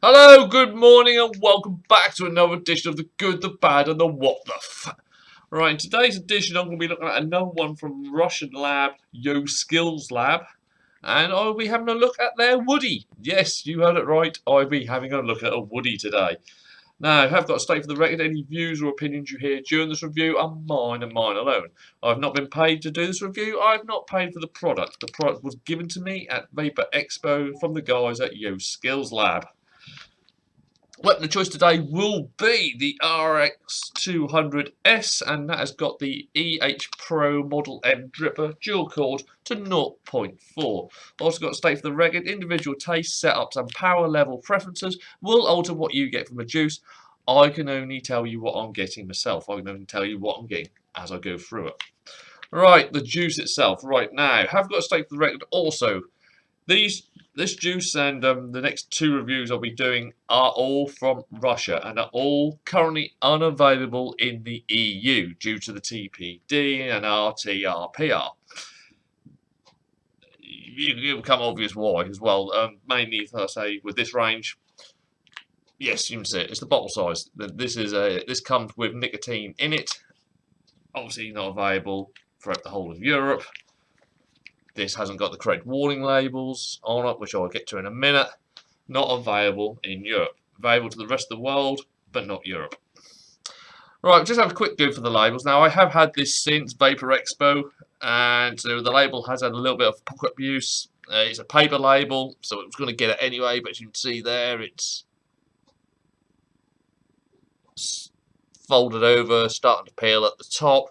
Hello, good morning, and welcome back to another edition of The Good, the Bad, and the What the F. Right, in today's edition, I'm going to be looking at another one from Russian lab, Yo Skills Lab, and I'll be having a look at their Woody. Yes, you heard it right, I'll be having a look at a Woody today. Now, I have got to state for the record, any views or opinions you hear during this review are mine and mine alone. I've not been paid to do this review, I've not paid for the product. The product was given to me at Vapor Expo from the guys at Yo Skills Lab. Weapon of choice today will be the RX200S, and that has got the EH Pro Model M dripper dual cord to 0.4. Also got to state for the record, individual taste, setups and power level preferences will alter what you get from a juice. I can only tell you what I'm getting myself. I can only tell you what I'm getting as I go through it. Right, the juice itself. Right now, have got to state for the record also, this juice and the next two reviews I'll be doing are all from Russia and are all currently unavailable in the EU due to the TPD and RTRPR. It will become obvious why as well. Mainly, if I say with this range, yes, you can see it. It's the bottle size. This comes with nicotine in it. Obviously, not available throughout the whole of Europe. This hasn't got the correct warning labels on it, which I'll get to in a minute. Not available in Europe. Available to the rest of the world, but not Europe. Right, just have a quick go for the labels. Now, I have had this since Vapor Expo, and so the label has had a little bit of pocket abuse. It's a paper label, so it was going to get it anyway, but as you can see there, it's folded over, starting to peel at the top.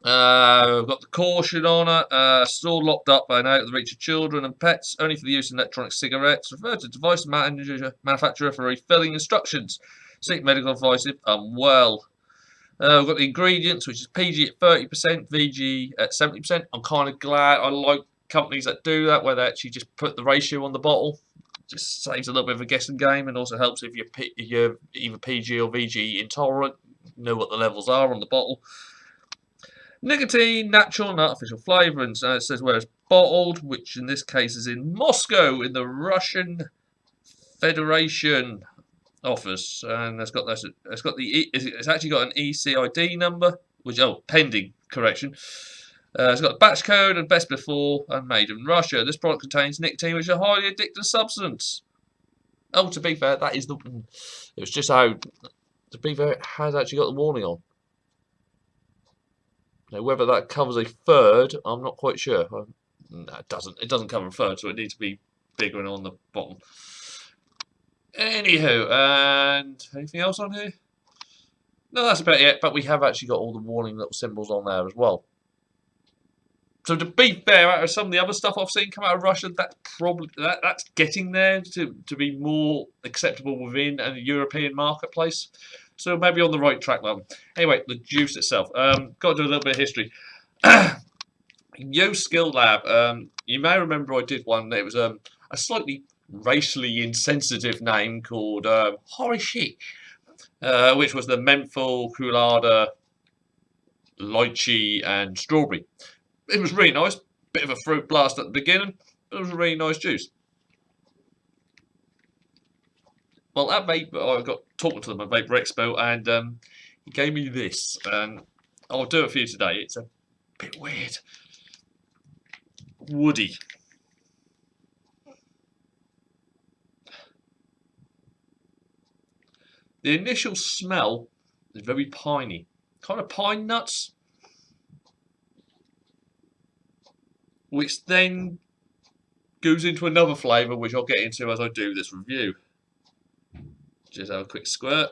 We've got the caution on it. Still locked up and out of the reach of children and pets, only for the use of electronic cigarettes. Refer to device manufacturer for refilling instructions. Seek medical advice if unwell. We've got the ingredients, which is PG at 30%, VG at 70%. I'm kind of glad. I like companies that do that, where they actually just put the ratio on the bottle. Just saves a little bit of a guessing game, and also helps if you're either PG or VG intolerant. Know what the levels are on the bottle. Nicotine, natural and artificial flavourings. It says where it's bottled, which in this case is in Moscow, in the Russian Federation office, and it's actually got an ECID number, which pending correction. It's got a batch code and best before and made in Russia. This product contains nicotine, which is a highly addictive substance. Oh, to be fair, that is the. It was just how. To be fair, it has actually got the warning on. Now, whether that covers a third, I'm not quite sure. No, it doesn't. It doesn't cover a third, so it needs to be bigger and on the bottom. Anywho, and anything else on here? No, that's about it. But we have actually got all the warning little symbols on there as well. So to be fair, out of some of the other stuff I've seen come out of Russia, that's getting there to be more acceptable within a European marketplace. So maybe on the right track, then. Anyway, the juice itself. Got to do a little bit of history. Yo Skill Lab. You may remember I did one. It was a slightly racially insensitive name called Horishi, which was the menthol, coulada, lychee, and strawberry. It was really nice. Bit of a fruit blast at the beginning, but it was a really nice juice. Well, at Vapor, I got talking to them at Vapor Expo, and he gave me this, and I'll do it for you today. It's a bit weird. Woody. The initial smell is very piney, kind of pine nuts, which then goes into another flavour, which I'll get into as I do this review. Just have a quick squirt.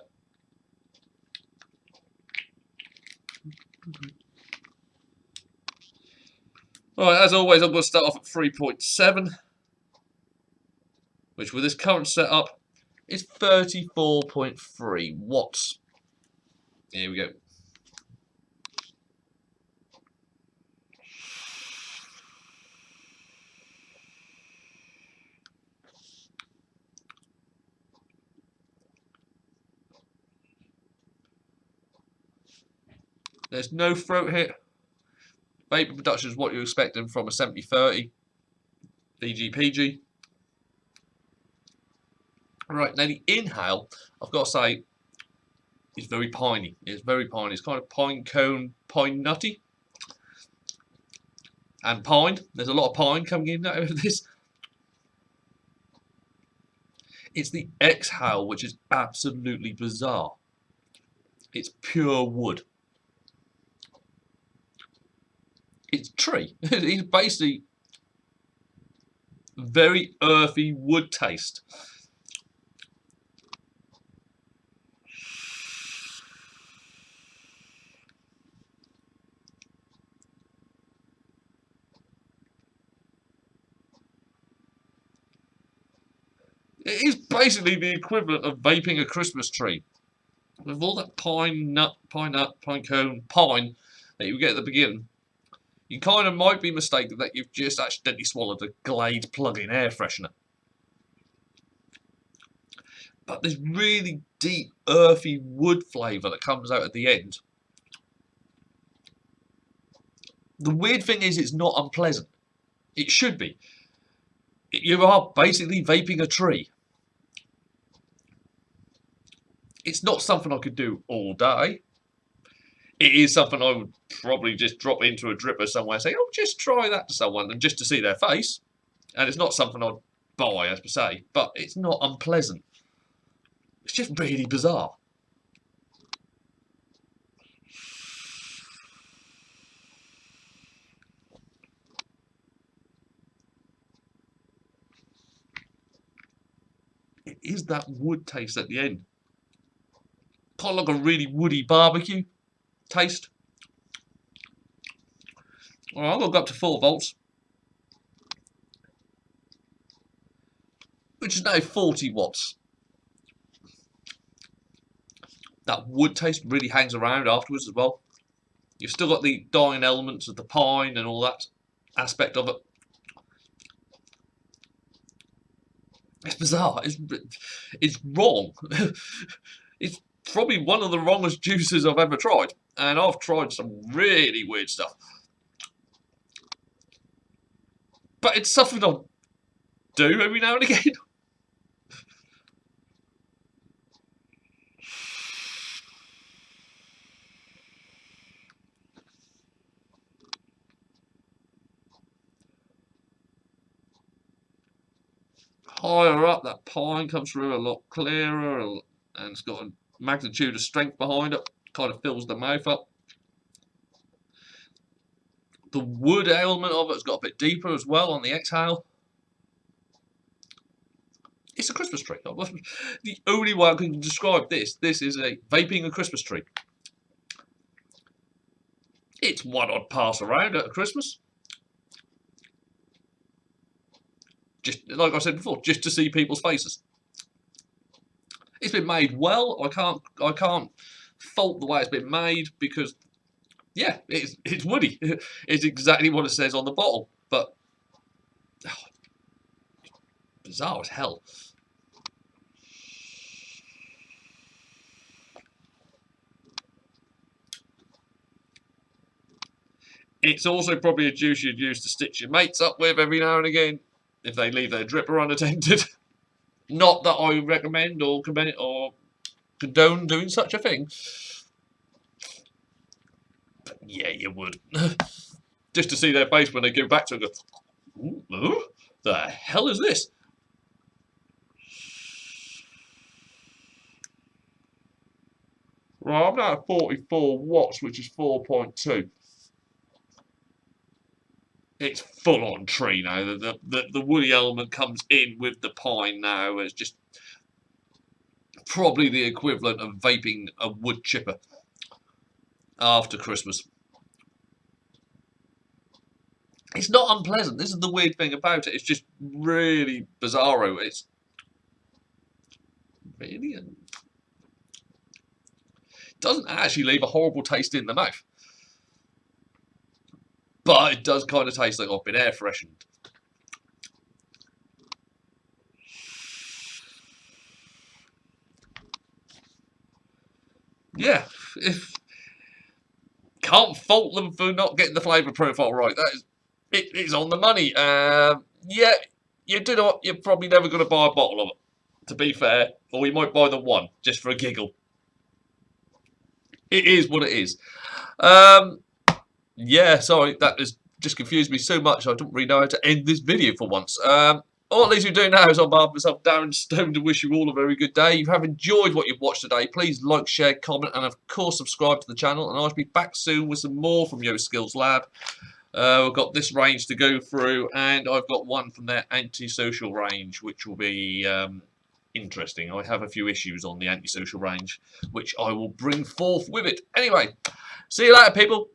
Alright, as always, I'm going to start off at 3.7, which with this current setup is 34.3 watts. Here we go. There's no throat hit. Vapor production is what you're expecting from a 70-30 VG-PG. Right, now the inhale, I've got to say, is very piney. It's very piney. It's kind of pine cone, pine nutty. And pine. There's a lot of pine coming in out of this. It's the exhale which is absolutely bizarre. It's pure wood. It's tree. It's basically very earthy wood taste. It is basically the equivalent of vaping a Christmas tree. With all that pine cone, pine that you get at the beginning, you kind of might be mistaken that you've just accidentally swallowed a Glade plug-in air freshener. But this really deep, earthy wood flavour that comes out at the end. The weird thing is it's not unpleasant. It should be. You are basically vaping a tree. It's not something I could do all day. It is something I would probably just drop into a dripper somewhere and say, oh, just try that to someone, and just to see their face. And it's not something I'd buy, as per se, but it's not unpleasant. It's just really bizarre. It is that wood taste at the end. Kind of like a really woody barbecue taste. All right, I'm going to go up to 4 volts, which is now 40 watts. That wood taste really hangs around afterwards as well. You've still got the dying elements of the pine and all that aspect of it. It's bizarre. It's wrong. It's probably one of the wrongest juices I've ever tried. And I've tried some really weird stuff. But it's something I'll do every now and again. Higher up, that pine comes through a lot clearer, and it's got a magnitude of strength behind it. Kind of fills the mouth up. The wood element of it's got a bit deeper as well on the exhale. It's a Christmas tree. The only way I can describe this is a vaping a Christmas tree. It's one I'd pass around at Christmas. Just like I said before, just to see people's faces. It's been made well. I can't fault the way it's been made because, yeah, it's woody. It's exactly what it says on the bottle. But bizarre as hell. It's also probably a juice you'd use to stitch your mates up with every now and again if they leave their dripper unattended. Not that I recommend or condone doing such a thing. But yeah, you would. Just to see their face when they go back to it and go, ooh, the hell is this? Right, I'm now at 44 watts, which is 4.2. It's full on tree now. The woody element comes in with the pine now. It's just probably the equivalent of vaping a wood chipper after Christmas. It's not unpleasant. This is the weird thing about it. It's just really bizarro. It's really doesn't actually leave a horrible taste in the mouth. But it does kind of taste like I've been air freshened. Yeah, can't fault them for not getting the flavour profile right. It is on the money. Yeah, you do know what? You're probably never going to buy a bottle of it. to be fair, or you might buy the one just for a giggle. It is what it is. Yeah, sorry, that has just confused me so much. I don't really know how to end this video for once. All at least we do now is on behalf of myself, Darren Stone, to wish you all a very good day. If you have enjoyed what you've watched today, please like, share, comment, and of course subscribe to the channel. And I'll be back soon with some more from Yo Skills Lab. We've got this range to go through, and I've got one from their antisocial range, which will be interesting. I have a few issues on the antisocial range, which I will bring forth with it. Anyway, see you later, people.